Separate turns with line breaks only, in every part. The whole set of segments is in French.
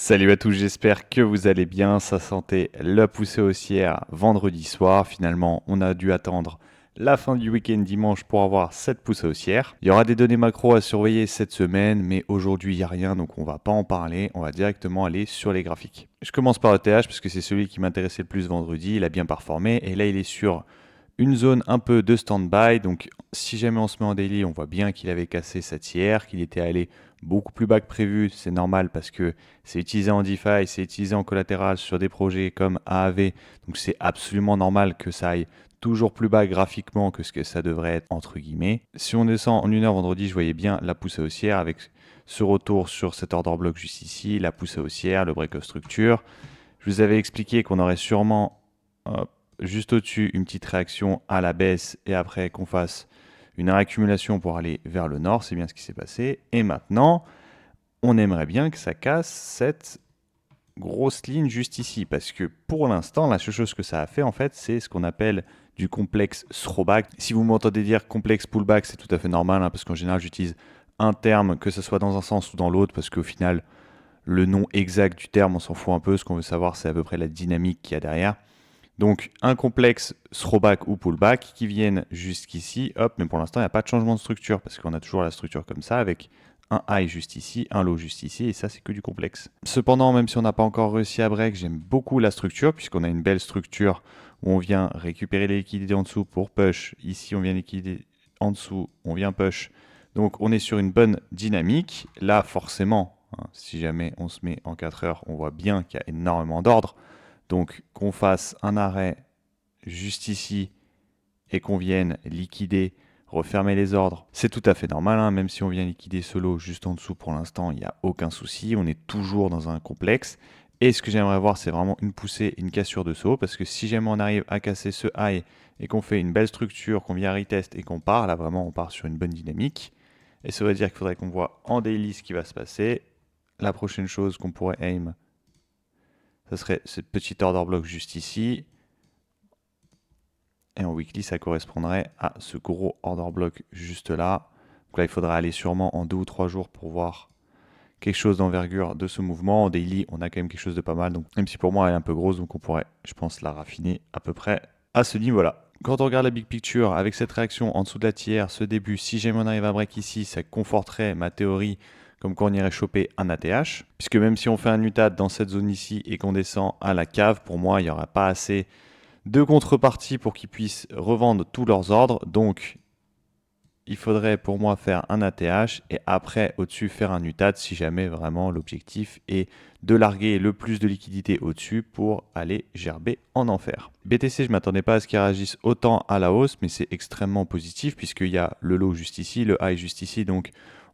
Salut à tous, j'espère que vous allez bien. Ça sentait la poussée haussière vendredi soir. Finalement, on a dû attendre la fin du week-end dimanche pour avoir cette poussée haussière. Il y aura des données macro à surveiller cette semaine, mais aujourd'hui, il n'y a rien, donc on va pas en parler. On va directement aller sur les graphiques. Je commence par ETH parce que c'est celui qui m'intéressait le plus vendredi. Il a bien performé et là, il est sur une zone un peu de stand-by. Donc, si jamais on se met en daily, on voit bien qu'il avait cassé sa tiers, qu'il était allé beaucoup plus bas que prévu. C'est normal parce que c'est utilisé en DeFi, c'est utilisé en collatéral sur des projets comme AAV. Donc, c'est absolument normal que ça aille toujours plus bas graphiquement que ce que ça devrait être, entre guillemets. Si on descend en 1 heure vendredi, je voyais bien la poussée haussière avec ce retour sur cet order block juste ici, la poussée haussière, le break of structure. Je vous avais expliqué qu'on aurait sûrement juste au-dessus une petite réaction à la baisse et après qu'on fasse une réaccumulation pour aller vers le nord. C'est bien ce qui s'est passé. Et maintenant, on aimerait bien que ça casse cette grosse ligne juste ici parce que pour l'instant, la seule chose que ça a fait en fait, c'est ce qu'on appelle du complexe throwback. Si vous m'entendez dire complexe pullback, c'est tout à fait normal parce qu'en général, j'utilise un terme, que ce soit dans un sens ou dans l'autre, parce qu'au final, le nom exact du terme, on s'en fout un peu. Ce qu'on veut savoir, c'est à peu près la dynamique qu'il y a derrière. Donc un complexe throwback ou pullback qui viennent jusqu'ici, hop, mais pour l'instant il n'y a pas de changement de structure parce qu'on a toujours la structure comme ça avec un high juste ici, un low juste ici, et ça c'est que du complexe. Cependant, même si on n'a pas encore réussi à break, j'aime beaucoup la structure puisqu'on a une belle structure où on vient récupérer les liquidités en dessous pour push. Ici on vient liquider en dessous, on vient push. Donc on est sur une bonne dynamique. Là forcément, si jamais on se met en 4 heures, on voit bien qu'il y a énormément d'ordre. Donc qu'on fasse un arrêt juste ici et qu'on vienne liquider, refermer les ordres, c'est tout à fait normal, même si on vient liquider ce lot juste en dessous pour l'instant, il n'y a aucun souci, on est toujours dans un complexe. Et ce que j'aimerais voir, c'est vraiment une poussée, une cassure de saut, parce que si jamais on arrive à casser ce high et qu'on fait une belle structure, qu'on vient retest et qu'on part, là vraiment on part sur une bonne dynamique. Et ça veut dire qu'il faudrait qu'on voit en daily ce qui va se passer. La prochaine chose qu'on pourrait aim, ça serait ce petit order block juste ici. Et en weekly, ça correspondrait à ce gros order block juste là. Donc là, il faudra aller sûrement en 2 ou 3 jours pour voir quelque chose d'envergure de ce mouvement. En daily, on a quand même quelque chose de pas mal. Donc même si pour moi, elle est un peu grosse, donc on pourrait, je pense, la raffiner à peu près à ce niveau-là. Quand on regarde la big picture, avec cette réaction en dessous de la tiers, ce début, si jamais on arrive à break ici, ça conforterait ma théorie comme quoi on irait choper un ATH. Puisque même si on fait un UTAD dans cette zone ici et qu'on descend à la cave, pour moi, il n'y aura pas assez de contrepartie pour qu'ils puissent revendre tous leurs ordres. Donc, il faudrait pour moi faire un ATH et après, au-dessus, faire un UTAD si jamais vraiment l'objectif est de larguer le plus de liquidité au-dessus pour aller gerber en enfer. BTC, je ne m'attendais pas à ce qu'il réagisse autant à la hausse, mais c'est extrêmement positif puisqu'il y a le low juste ici, le high juste ici. Donc,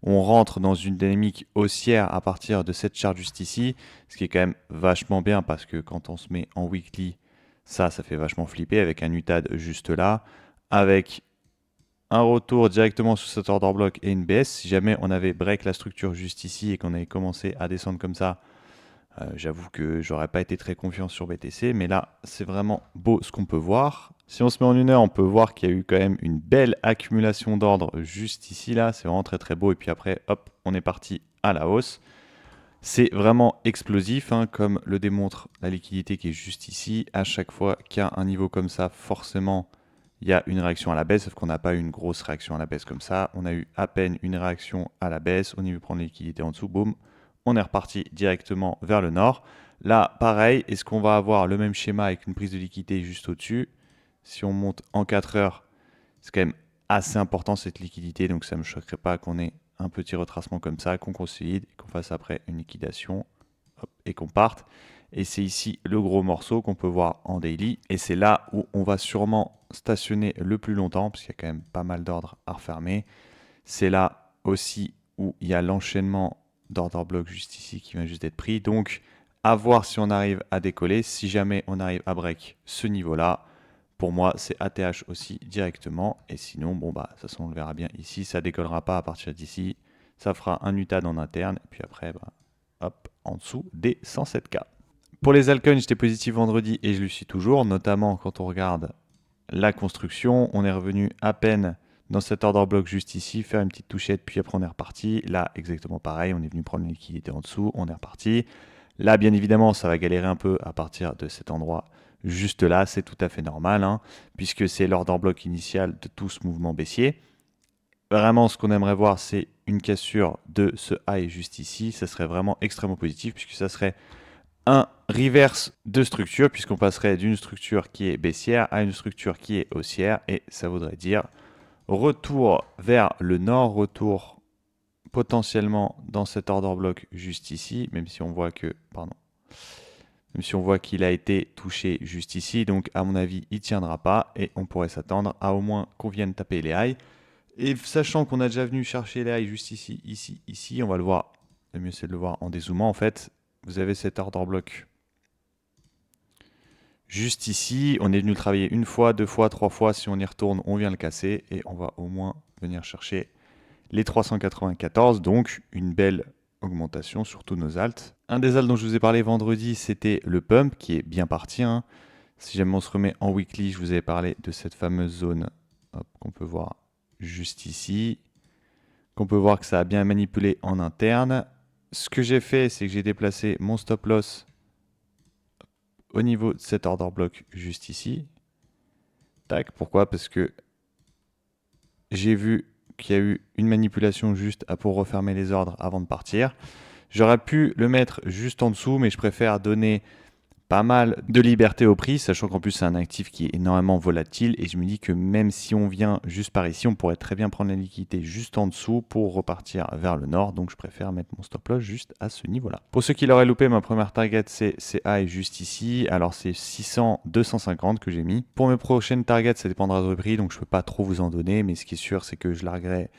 on rentre dans une dynamique haussière à partir de cette charte juste ici, ce qui est quand même vachement bien parce que quand on se met en weekly, ça fait vachement flipper avec un UTAD juste là, avec un retour directement sous cet order block et une baisse. Si jamais on avait break la structure juste ici et qu'on avait commencé à descendre comme ça, j'avoue que j'aurais pas été très confiant sur BTC, mais là, c'est vraiment beau ce qu'on peut voir. Si on se met en 1 heure, on peut voir qu'il y a eu quand même une belle accumulation d'ordre juste ici, là. C'est vraiment très très beau. Et puis après, hop, on est parti à la hausse. C'est vraiment explosif, comme le démontre la liquidité qui est juste ici. À chaque fois qu'il y a un niveau comme ça, forcément, il y a une réaction à la baisse, sauf qu'on n'a pas eu une grosse réaction à la baisse comme ça. On a eu à peine une réaction à la baisse. On y veut prendre la liquidité en dessous, boum. On est reparti directement vers le nord. Là, pareil, est-ce qu'on va avoir le même schéma avec une prise de liquidité juste au-dessus? Si on monte en 4 heures, c'est quand même assez important cette liquidité, donc ça ne me choquerait pas qu'on ait un petit retracement comme ça, qu'on consolide, qu'on fasse après une liquidation hop, et qu'on parte. Et c'est ici le gros morceau qu'on peut voir en daily. Et c'est là où on va sûrement stationner le plus longtemps, parce qu'il y a quand même pas mal d'ordres à refermer. C'est là aussi où il y a l'enchaînement d'order block juste ici qui vient juste d'être pris. Donc, à voir si on arrive à décoller. Si jamais on arrive à break ce niveau-là, pour moi, c'est ATH aussi directement. Et sinon, bon, bah, de toute façon, on le verra bien ici. Ça décollera pas à partir d'ici. Ça fera un UTAD en interne. Et puis après, bah, hop, en dessous des 107K. Pour les altcoins, j'étais positif vendredi et je le suis toujours, notamment quand on regarde la construction. On est revenu à peine dans cet order block juste ici, faire une petite touchette, puis après on est reparti. Là, exactement pareil, on est venu prendre une liquidité en dessous, on est reparti. Là, bien évidemment, ça va galérer un peu à partir de cet endroit juste là. C'est tout à fait normal, hein, puisque c'est l'order block initial de tout ce mouvement baissier. Vraiment, ce qu'on aimerait voir, c'est une cassure de ce high juste ici. Ça serait vraiment extrêmement positif, puisque ça serait un reverse de structure, puisqu'on passerait d'une structure qui est baissière à une structure qui est haussière, et ça voudrait dire retour vers le nord, retour potentiellement dans cet order block juste ici, même si on voit que, même si on voit qu'il a été touché juste ici, donc à mon avis, il ne tiendra pas, et on pourrait s'attendre à au moins qu'on vienne taper les highs. Et sachant qu'on a déjà venu chercher les highs juste ici, ici, ici, on va le voir. Le mieux, c'est de le voir en dézoomant. En fait, vous avez cet order block juste ici. On est venu le travailler une fois, deux fois, trois fois. Si on y retourne, on vient le casser. Et on va au moins venir chercher les 394. Donc, une belle augmentation sur tous nos alts. Un des alts dont je vous ai parlé vendredi, c'était le pump qui est bien parti, hein. Si jamais on se remet en weekly, je vous avais parlé de cette fameuse zone qu'on peut voir juste ici, qu'on peut voir que ça a bien manipulé en interne. Ce que j'ai fait, c'est que j'ai déplacé mon stop loss au niveau de cet order block juste ici. Tac, pourquoi? Parce que j'ai vu qu'il y a eu une manipulation juste pour refermer les ordres avant de partir. J'aurais pu le mettre juste en dessous, mais je préfère donner pas mal de liberté au prix, sachant qu'en plus c'est un actif qui est énormément volatile, et je me dis que même si on vient juste par ici, on pourrait très bien prendre la liquidité juste en dessous pour repartir vers le nord, donc je préfère mettre mon stop loss juste à ce niveau-là. Pour ceux qui l'auraient loupé, ma première target c'est high juste ici, alors c'est 600, 250 que j'ai mis. Pour mes prochaines targets, ça dépendra du prix, donc je peux pas trop vous en donner, mais ce qui est sûr c'est que je larguerai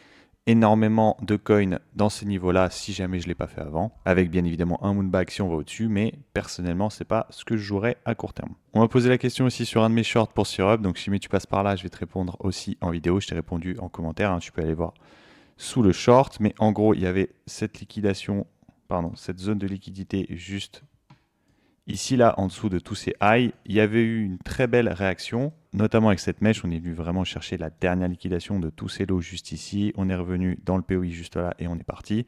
énormément de coins dans ces niveaux-là si jamais je ne l'ai pas fait avant, avec bien évidemment un moonback si on va au-dessus, mais personnellement, c'est pas ce que je jouerais à court terme. On m'a posé la question aussi sur un de mes shorts pour Syrup, donc si jamais tu passes par là, je vais te répondre aussi en vidéo, je t'ai répondu en commentaire, hein, tu peux aller voir sous le short, mais en gros, il y avait cette liquidation, cette zone de liquidité juste ici, là, en dessous de tous ces highs, il y avait eu une très belle réaction, notamment avec cette mèche. On est venu vraiment chercher la dernière liquidation de tous ces lots juste ici. On est revenu dans le POI juste là et on est parti.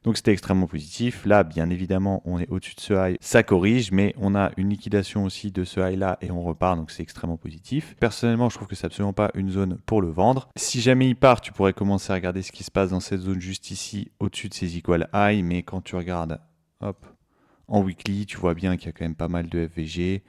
Donc c'était extrêmement positif. Là, bien évidemment, on est au-dessus de ce high. Ça corrige, mais on a une liquidation aussi de ce high-là et on repart. Donc c'est extrêmement positif. Personnellement, je trouve que c'est absolument pas une zone pour le vendre. Si jamais il part, tu pourrais commencer à regarder ce qui se passe dans cette zone juste ici, au-dessus de ces equal high. Mais quand tu regardes, hop, en weekly, tu vois bien qu'il y a quand même pas mal de FVG.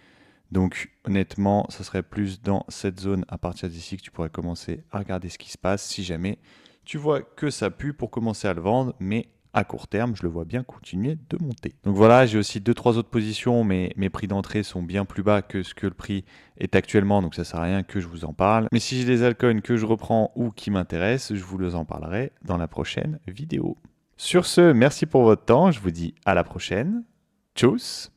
Donc honnêtement, ça serait plus dans cette zone à partir d'ici que tu pourrais commencer à regarder ce qui se passe si jamais tu vois que ça pue pour commencer à le vendre, mais à court terme, je le vois bien continuer de monter. Donc voilà, j'ai aussi 2-3 autres positions, mais mes prix d'entrée sont bien plus bas que ce que le prix est actuellement, donc ça sert à rien que je vous en parle. Mais si j'ai des altcoins que je reprends ou qui m'intéressent, je vous en parlerai dans la prochaine vidéo. Sur ce, merci pour votre temps, je vous dis à la prochaine. Tchuss!